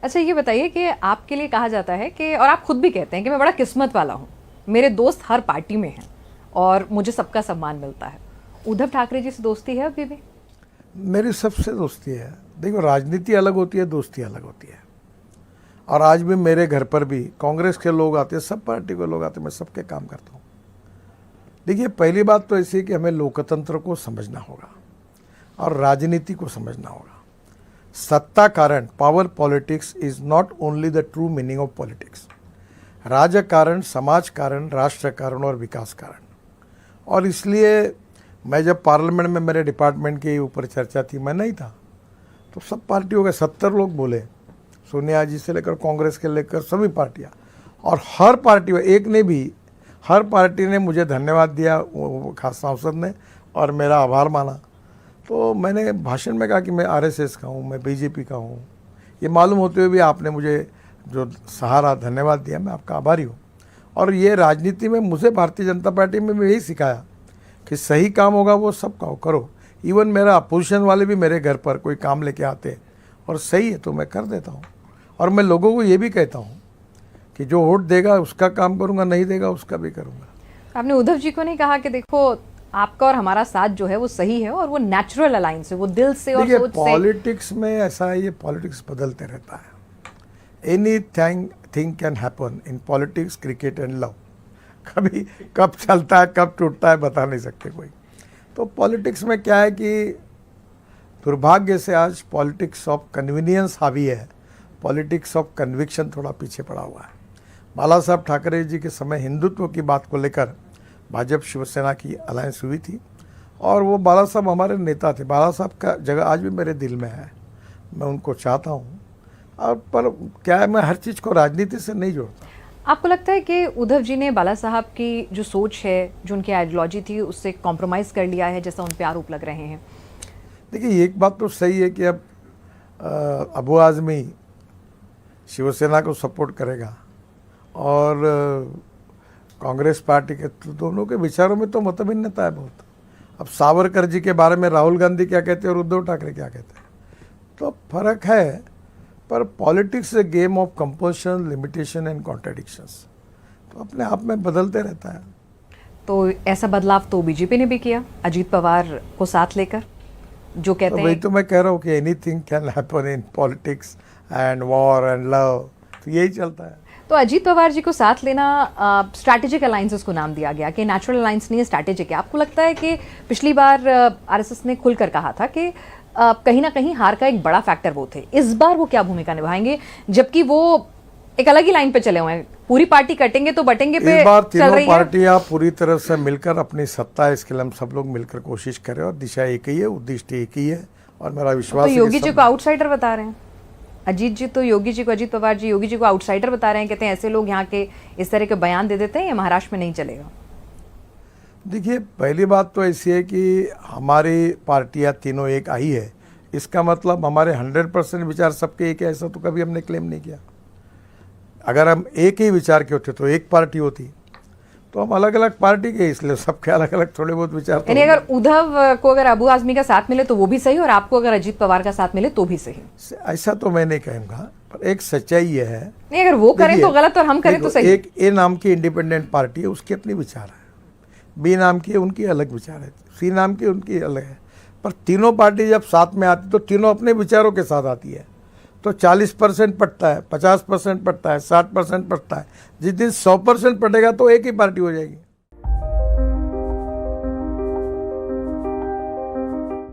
अच्छा ये बताइए कि आपके लिए कहा जाता है कि, और आप खुद भी कहते हैं कि मैं बड़ा किस्मत वाला हूँ, मेरे दोस्त हर पार्टी में हैं और मुझे सबका सम्मान मिलता है। उद्धव ठाकरे जी से दोस्ती है अभी भी? मेरी सबसे दोस्ती है। देखो, राजनीति अलग होती है, दोस्ती अलग होती है। और आज भी मेरे घर पर भी कांग्रेस के लोग आते हैं, सब पार्टी के लोग आते हैं, मैं सबके काम करता हूँ। देखिए, पहली बात तो ऐसी है कि हमें लोकतंत्र को समझना होगा और राजनीति को समझना होगा। सत्ता कारण, power politics is not only the true meaning of politics. राजकारण, समाज कारण, राष्ट्र कारण और विकास कारण। और इसलिए मैं जब पार्लियामेंट में मेरे डिपार्टमेंट के ऊपर चर्चा थी, मैं नहीं था, तो सब पार्टियों के 70 लोग बोले, सोनिया जी से लेकर कांग्रेस के लेकर सभी पार्टियां, और हर पार्टी में एक ने भी, हर पार्टी ने मुझे धन्यवाद दिया, खास सांसद ने, और मेरा आभार माना। तो मैंने भाषण में कहा कि मैं आरएसएस का हूँ, मैं बीजेपी का हूँ। ये मालूम होते हुए भी आपने मुझे जो सहारा, धन्यवाद दिया, मैं आपका आभारी हूँ। और ये राजनीति में मुझे भारतीय जनता पार्टी में भी यही सिखाया कि सही काम होगा वो सब करो। इवन मेरा अपोजिशन वाले भी मेरे घर पर कोई काम लेके आते और सही है तो मैं कर देता हूँ। और मैं लोगों को ये भी कहता हूँ कि जो वोट देगा उसका काम करूँगा, नहीं देगा उसका भी करूँगा। आपने उद्धव जी को नहीं कहा कि देखो आपका और हमारा साथ जो है वो सही है और वो नेचुरल अलायंस है, वो दिल से और सोच से? पॉलिटिक्स में ऐसा है, ये पॉलिटिक्स बदलते रहता है। Anything can happen in politics, cricket and love. कभी कब चलता है, कब टूटता है, बता नहीं सकते कोई। तो पॉलिटिक्स में क्या है कि दुर्भाग्य से आज पॉलिटिक्स ऑफ कन्वीनियंस हावी है, पॉलिटिक्स ऑफ कन्विक्शन थोड़ा पीछे पड़ा हुआ है। बाला साहब ठाकरे जी के समय हिंदुत्व की बात को लेकर भाजपा शिवसेना की अलायंस हुई थी, और वो बाला साहब हमारे नेता थे। बाला साहब का जगह आज भी मेरे दिल में है, मैं उनको चाहता हूँ। और पर क्या है, मैं हर चीज़ को राजनीति से नहीं जोड़ता। आपको लगता है कि उद्धव जी ने बाला साहब की जो सोच है, जो उनकी आइडियोलॉजी थी, उससे कॉम्प्रोमाइज़ कर लिया है, जैसा उन पर आरोप लग रहे हैं? देखिए, एक बात तो सही है कि अब अबू आज़मी शिवसेना को सपोर्ट करेगा और कांग्रेस पार्टी के, तो दोनों के विचारों में तो मतभिन्नता है बहुत। अब सावरकर जी के बारे में राहुल गांधी क्या कहते हैं और उद्धव ठाकरे क्या कहते हैं, तो फर्क है। पर politics A game of compulsion, limitation and contradictions, तो अपने आप में बदलते रहता है। तो ऐसा बदलाव तो बीजेपी ने भी किया, अजीत पवार को साथ लेकर, जो कहते हैं। वही तो मैं कह रहा हूँ कि anything can happen in politics and war and love, तो यही चलता है। तो अजीत पवार जी को साथ लेना, स्ट्रैटेजिक अलायंसेस को नाम दिया गया कि नेचुरल अलायंस नहीं है, स्ट्रैटेजिक है। आपको लगता है कि पिछली बार आरएसएस ने खुलकर कहा था कि कहीं ना कहीं हार का एक बड़ा फैक्टर वो थे, इस बार वो क्या भूमिका निभाएंगे, जबकि वो एक अलग ही लाइन पे चले हुए हैं, पूरी पार्टी कटेंगे तो बटेंगे पे इस बार चल रही है? तीनों पार्टियां पूरी तरह से मिलकर अपनी सत्ता, इसके लिए हम सब लोग मिलकर कोशिश करें, और दिशा एक ही है, उद्देश्य एक ही है, और मेरा विश्वास है। तो योगी जी को आउटसाइडर बता रहे हैं अजीत जी, तो योगी जी को, अजीत पवार जी योगी जी को आउटसाइडर बता रहे हैं, कहते हैं ऐसे लोग यहाँ के इस तरह के बयान दे देते हैं, ये महाराष्ट्र में नहीं चलेगा। देखिए, पहली बात तो ऐसी है कि हमारी पार्टियां तीनों एक आई है, इसका मतलब हमारे 100% विचार सबके एक है, ऐसा तो कभी हमने क्लेम नहीं किया। अगर हम एक ही विचार के होते तो एक पार्टी होती, तो हम अलग अलग पार्टी के, इसलिए सबके अलग अलग थोड़े बहुत विचार। यानी अगर उद्धव को अगर अबू आजमी का साथ मिले तो वो भी सही, और आपको अगर अजीत पवार का साथ मिले तो भी सही? ऐसा तो मैं नहीं कहूँगा, पर एक सच्चाई ये है, नहीं अगर वो करें तो गलत और हम करें तो सही। एक ए नाम की इंडिपेंडेंट पार्टी है, उसके अपने विचार है, बी नाम की है, उनकी अलग विचार है, सी नाम की उनकी अलग है। पर तीनों पार्टी जब साथ में आती तो तीनों अपने विचारों के साथ आती है, तो 40% पटता है, 50% पटता है, 60% पटता है। जिस दिन 100% पटेगा तो एक ही पार्टी हो जाएगी।